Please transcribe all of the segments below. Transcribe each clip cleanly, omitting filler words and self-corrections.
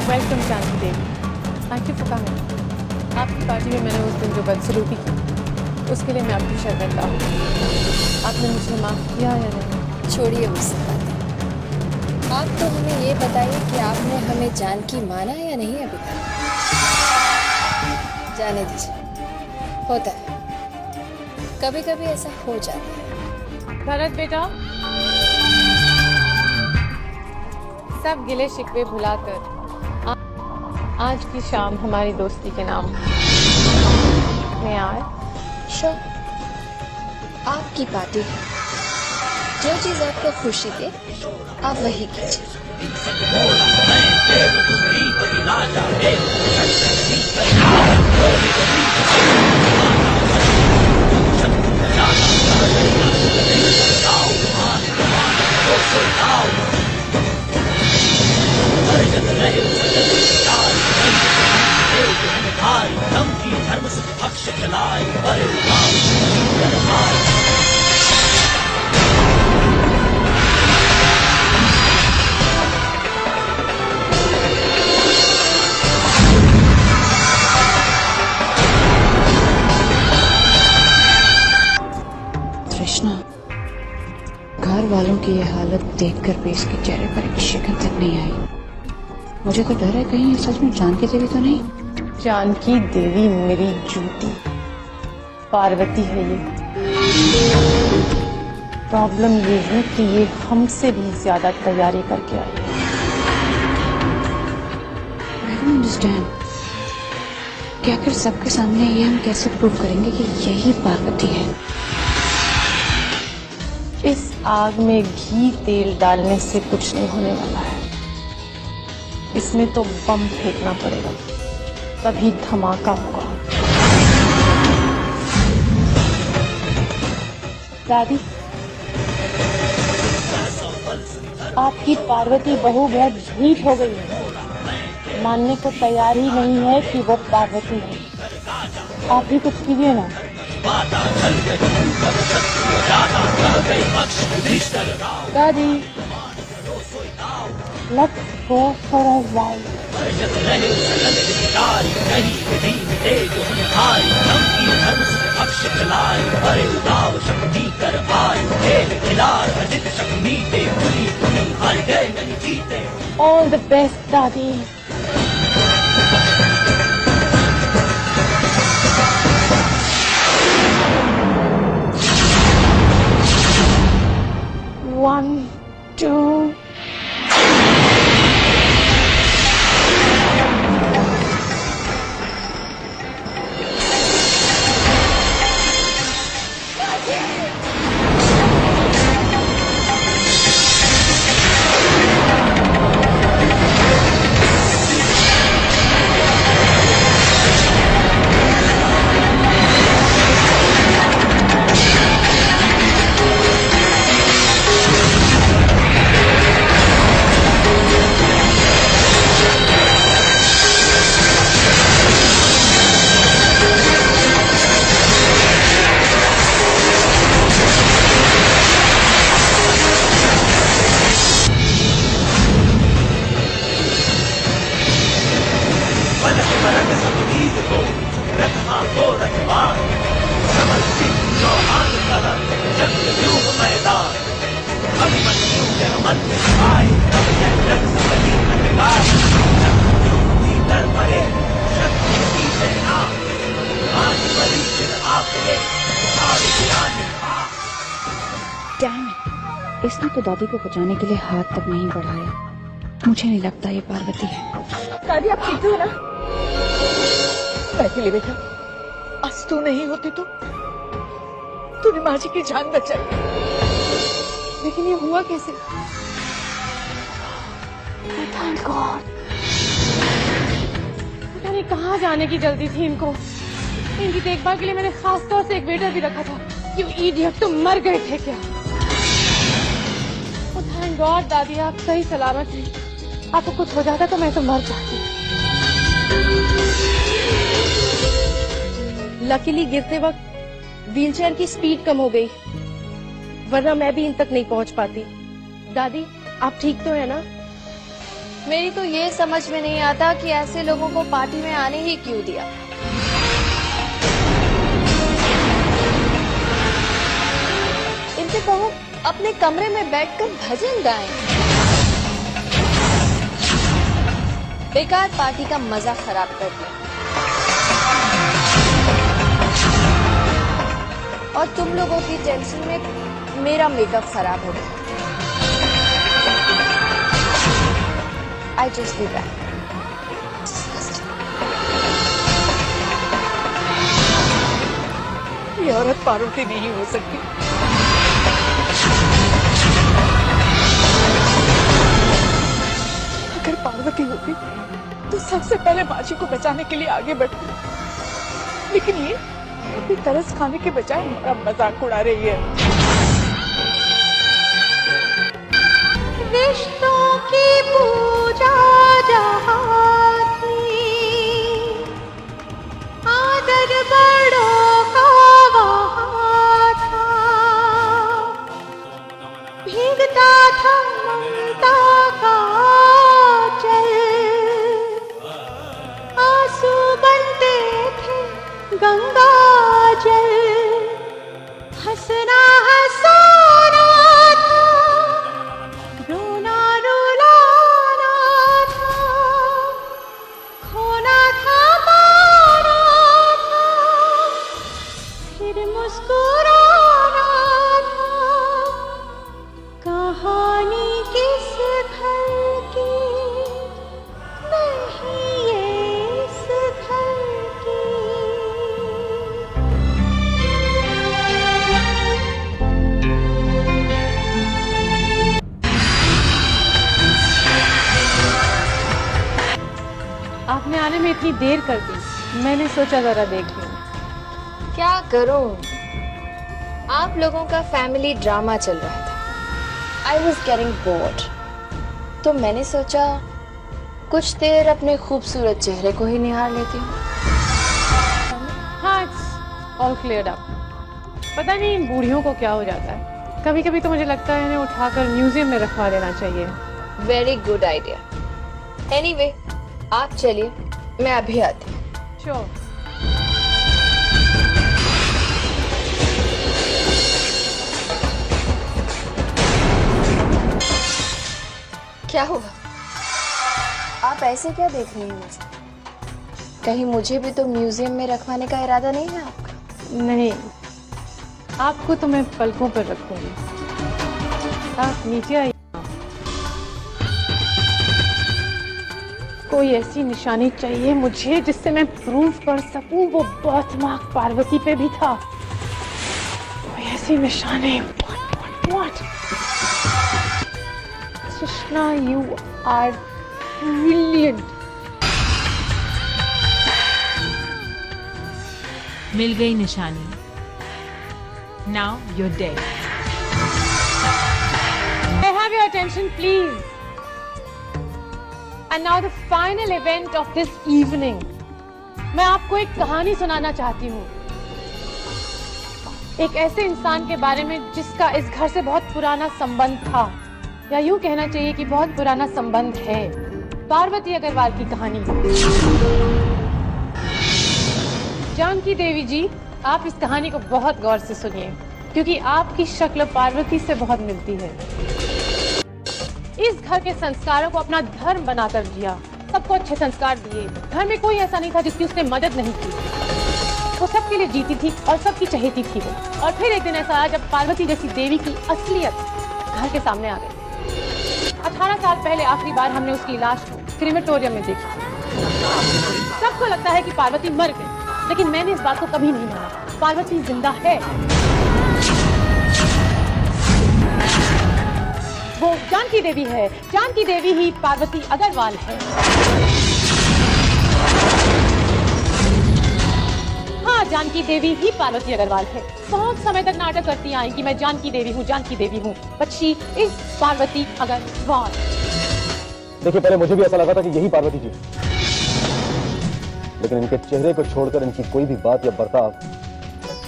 Welcome Janaki Devi. Thank you for coming. आपकी party में मैंने उस दिन जो बदसलूकी की, उसके लिए मैं आपकी शर्मिंदा हूँ। आपने मुझे माफ़ किया या नहीं? छोड़िए मुझसे बातें। आप तो हमें ये बताइए कि आपने हमें जानकी माना या नहीं अभी तक। जाने दीजिए, होता है, कभी कभी ऐसा हो जाता है। भरत बेटा, सब गिले शिकवे भुलाकर आज की शाम हमारी दोस्ती के नाम में आए। शो आपकी पार्टी है, जो चीज आपको खुशी दे आप वही कीजिए। कृष्णा, घर वालों की ये हालत देखकर भी इसके चेहरे पर एक शिकन तक नहीं आई। मुझे तो डर है कहीं ये सच में जानकी देवी तो नहीं। जानकी देवी मेरी जूती पार्वती है। ये प्रॉब्लम ये है कि ये हमसे भी ज्यादा तैयारी करके आई है। I don't understand कि आखिर सबके सामने ये हम कैसे प्रूव करेंगे कि यही पार्वती है। इस आग में घी तेल डालने से कुछ नहीं होने वाला है। इसमें तो बम फेंकना पड़ेगा, तभी धमाका होगा। दादी, आपकी पार्वती बहू बहुत ढीठ हो गई है, मानने को तैयार ही नहीं है कि वो पार्वती है। आप भी कुछ कीजिए ना। दादी, let's go for a ride. All the best, Daddy. One, two. इसने तो दादी को बचाने के लिए हाथ तक नहीं बढ़ाया। मुझे नहीं लगता ये पार्वती है। दादी आप ठीक हो ना? पहले बेटा, आज तू नहीं होती तो तूने माँ जी की जान बचाई। लेकिन ये हुआ कैसे? Thank God. पता नहीं कहाँ जाने की जल्दी थी इनको। इनकी देखभाल के लिए मैंने खास तौर से एक वेटर भी रखा था। यू इडियट, तुम मर गए थे क्या? थैंक गॉड दादी आप सही सलामत हैं। आपको कुछ हो जाता तो मैं तो मर जाती। लकीली गिरते वक्त व्हीलचेयर की स्पीड कम हो गई, वरना मैं भी इन तक नहीं पहुंच पाती। दादी आप ठीक तो है ना? मेरी तो ये समझ में नहीं आता कि ऐसे लोगों को पार्टी में आने ही क्यों दिया। इनसे कहो अपने कमरे में बैठकर भजन गाएं। बेकार पार्टी का मजा खराब कर दिया। और तुम लोगों की टेंशन में मेरा मेकअप खराब हो गया। I just be back. ये औरत पार्वती नहीं हो सकती। अगर पार्वती होती तो सबसे पहले माची को बचाने के लिए आगे बढ़ती, लेकिन ये अभी तरस खाने के बजाय हमारा मजाक उड़ा रही है। रिश्तों की पूजा जहाँ थी, आदर बड़ों का वहाँ था, भीगता था ममता का जल, आंसू बनते थे गंगा जल, हंसना हंसाना था, रोना रुलाना था, खोना था पाना था, फिर मुस्कुराना था। कहानी किस घर की नहीं ये इस घर की। आपने आने में इतनी देर कर दी, मैंने सोचा जरा देख लूं। क्या करूं? आप लोगों का फैमिली ड्रामा चल रहा था। I was getting bored. तो मैंने सोचा कुछ देर अपने खूबसूरत चेहरे को ही निहार लेती हूँ। हाँ, इट्स ऑल क्लियर्ड अप। पता नहीं इन बूढ़ियों को क्या हो जाता है, कभी कभी तो मुझे लगता है इन्हें उठाकर म्यूजियम में रखवा देना चाहिए। Very good idea. एनीवे, आप चलिए, मैं अभी आती हूँ। श्योर। क्या हुआ? आप ऐसे क्या देख रही हैं मुझे? कहीं मुझे भी तो म्यूजियम में रखवाने का इरादा नहीं है आपका? नहीं, आपको तो मैं पलकों पर रखूंगी। आप नीचे आइए। कोई ऐसी निशानी चाहिए मुझे जिससे मैं प्रूव कर सकूं वो बर्थमार्क पार्वती पे भी था। कोई ऐसी निशानी। What? Krishna, you are brilliant. मिल गई निशानी। Now you're dead. I have your attention, please. And now the final event of this evening. मैं आपको एक कहानी सुनाना चाहती हूँ, एक ऐसे इंसान के बारे में जिसका इस घर से बहुत पुराना संबंध था, या यूं कहना चाहिए कि बहुत पुराना संबंध है। पार्वती अग्रवाल की कहानी। जानकी देवी जी, आप इस कहानी को बहुत गौर से सुनिए, क्योंकि आपकी शक्ल पार्वती से बहुत मिलती है। इस घर के संस्कारों को अपना धर्म बनाकर जिया, सबको अच्छे संस्कार दिए। घर में कोई ऐसा नहीं था जिसकी उसने मदद नहीं की। वो सबके लिए जीती थी और सबकी चहेती थी वो। और फिर एक दिन ऐसा आया जब पार्वती जैसी देवी की असलियत घर के सामने आ गई। 18 साल पहले आखिरी बार हमने उसकी लाश को क्रीमेटोरियम में देखा। सबको लगता है कि पार्वती मर गई, लेकिन मैंने इस बात को कभी नहीं माना। पार्वती जिंदा है। वो जानकी देवी है। जानकी देवी ही पार्वती अग्रवाल है। हाँ, जानकी देवी ही पार्वती अग्रवाल है। बहुत समय तक नाटक करती आई कि मैं जानकी देवी हूँ, जानकी देवी हूँ, but she is Parvati Agarwal. देखिए, पहले मुझे भी ऐसा लगा था कि यही पार्वती जी, लेकिन इनके चेहरे को छोड़कर इनकी कोई भी बात या बर्ताव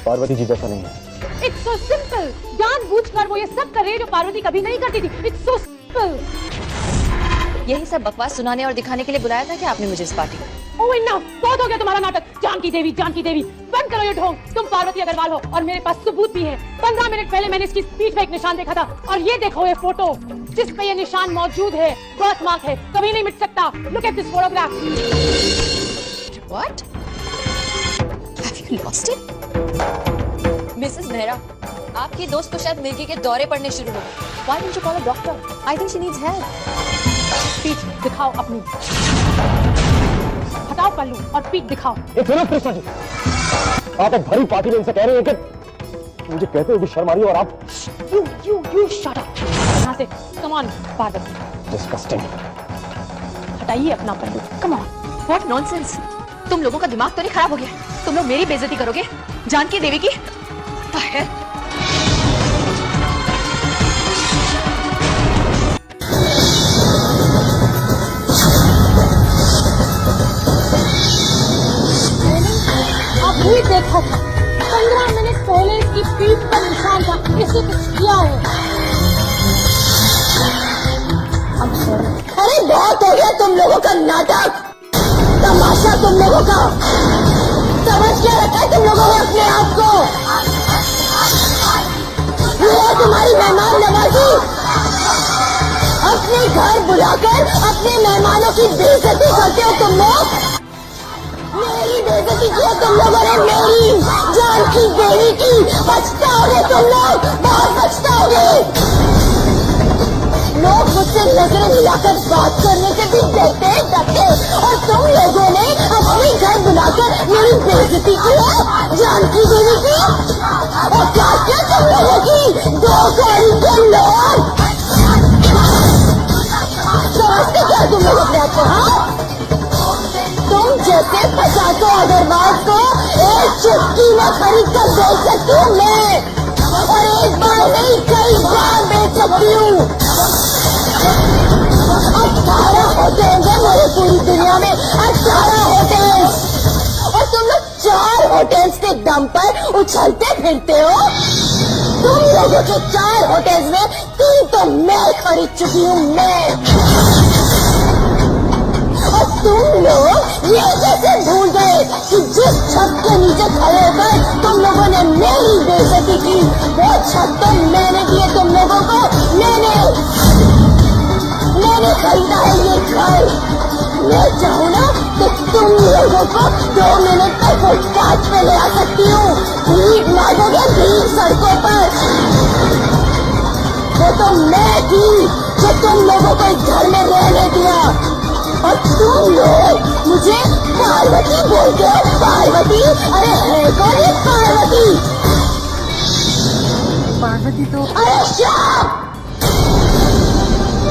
पार्वती जी जैसा नहीं है। It's so simple. जानबूझकर वो ये सब कर रही है जो पार्वती कभी नहीं करती थी। It's so simple. यही सब बकवास सुनाने और दिखाने के लिए बुलाया था कि आपने मुझे इस पार्टी में? ओह इन्ना बहुत हो गया तुम्हारा नाटक। जानकी देवी बंद करो ये ढोंग। तुम पार्वती अग्रवाल हो और मेरे पास सबूत भी है। 15 मिनट पहले मैंने इसकी पीठ पे एक निशान देखा था और ये देखो ये फोटो जिस पे ये निशान मौजूद है, बर्थ मार्क है, कभी नहीं मिट सकता। Look at this photograph. What? Have you lost it? Mrs Mehra, आपकी दोस्त को शायद मिर्गी के दौरे पड़ने शुरू हो गए। Why didn't you call a doctor? I think she needs help. पीठ दिखाओ अपनी। हटाओ पल्लू और पीठ दिखाओ। एक मिनट कृष्णा जी, आप एक भरी पार्टी में इनसे कह रहे हैं कि मुझे कहते हुए भी शर्म आ रही है और आप You shut up। यहाँ से come on पार्वती। डिस्गस्टिंग। हटाइए अपना पल्लू। Come on। What nonsense? तुम लोगों का दिमाग तो नहीं खराब हो गया? तुम लोग मेरी बेइज्जती करोगे जानकी देवी की? ताहिर। अभी देखा था 15 मिनट पहले इसकी पीठ पर निशान था। इसे कुछ किया है। अरे बहुत हो गया तुम लोगों का नाटक, तमाशा तुम लोगों का। समझ क्या रखा है तुम लोगों ने अपने आप को? ये है तुम्हारी मेहमान नवाजी। अपने घर बुलाकर अपने मेहमानों की बेइज्जती करते हो तुम लोग। मेरी बेइज्जती की है तुम लोगों ने, मेरी जानकी देवी की। पछताओगे तुम लोग, बहुत पछताओगे। लोग मुझसे नजरें मिलाकर बात करने से भी डरते और तुम लोगों ने अपने घर बुलाकर मेरी बेइज्जती की है जानकी देवी की। और क्या तुम लोगों की दो कौड़ी के लोग समझते क्या तुम लोग अपने आप को? हाँ, तुम जैसे 50 अग्रवाल को एक चुटकी में खरीद कर बेच सकती हूँ मैं, और एक बार नहीं कई बार बेच सकती हूँ। 18 होटल्स हैं मेरी पूरी दुनिया में, 18 होटल्स, और तुम लोग 4 होटल्स के दम पर उछलते फिरते हो। तुम लोगों के 4 होटल्स में 3 तो मैं खरीद चुकी हूँ मैं। और तुम लोग ये कैसे भूल गए कि जिस छत के नीचे खड़े होकर तुम लोगों ने मेरी बेइज्जती की, वो छत तो मैंने दिए तुम लोगों को। मैंने खरीदा है ये घर। मैं चाहूँ ना तो तुम लोगों को 2 मिनट तक फुटपाथ पे ले आ सकती हूँ। भीख मांगोगे भीख सड़कों पर। वो तो मैं थी जो तुम लोगों को इस घर में रहने दिया, और तुम लोग मुझे पार्वती बोलते हो। पार्वती? अरे है कौन ये पार्वती? पार्वती तो अरे शाप!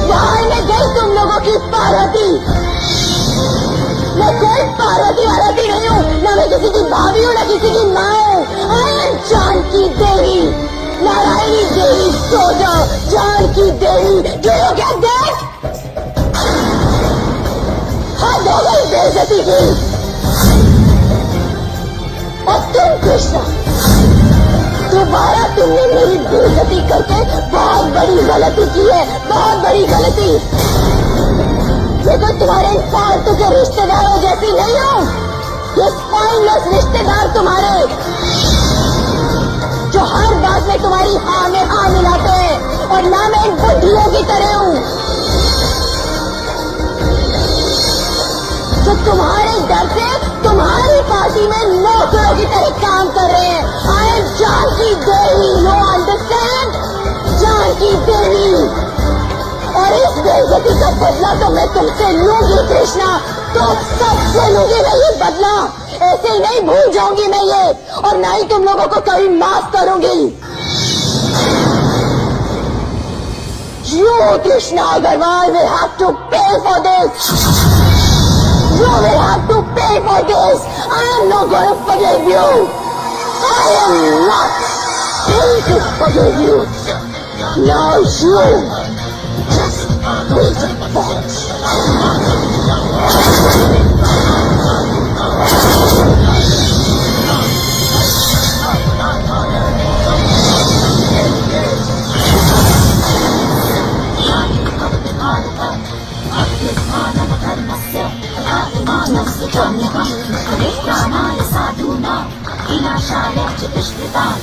बाहर में गई तुम लोगों की पार्वती। मैं कोई पार्वती वार्वती नहीं हूँ, न मैं किसी की भाभी हूँ, न किसी की माँ हूँ। आई एम जानकी देवी, नारायणी देवी। सो जाओ जानकी देवी। जो लोग क्या देख हद हो गई बेइज्जती की। और तुम कृष्णा, दोबारा तुमने मेरी बेइज्जती करके बहुत बड़ी गलती की है, बहुत बड़ी गलती। ये तो तुम्हारे फालतू के रिश्तेदारों जैसी नहीं हूँ। ये स्पाइनलेस रिश्तेदार तुम्हारे, जो हर बात में तुम्हारी हाँ में हाँ मिलाते हैं, और ना मैं इन बुढ़ियों की तरह हूँ जो तुम्हारे डर से तुम्हारी पार्टी में नौकरों की तरह काम कर रहे हैं। I am Janaki Devi, no understand? Janaki Devi. और इस बेइज्जती का बदला तो मैं तुमसे लूंगी कृष्णा, तुम सबसे लूंगी मैं ये बदला। ऐसे ही नहीं भूल जाऊंगी मैं ये, और ना ही तुम लोगों को कभी माफ करूंगी। You, Krishna Agarwal, will have to pay for this. You will have to pay for this. I am not going to forgive you. I am not going to forgive you. Now you just wait and watch. इश्क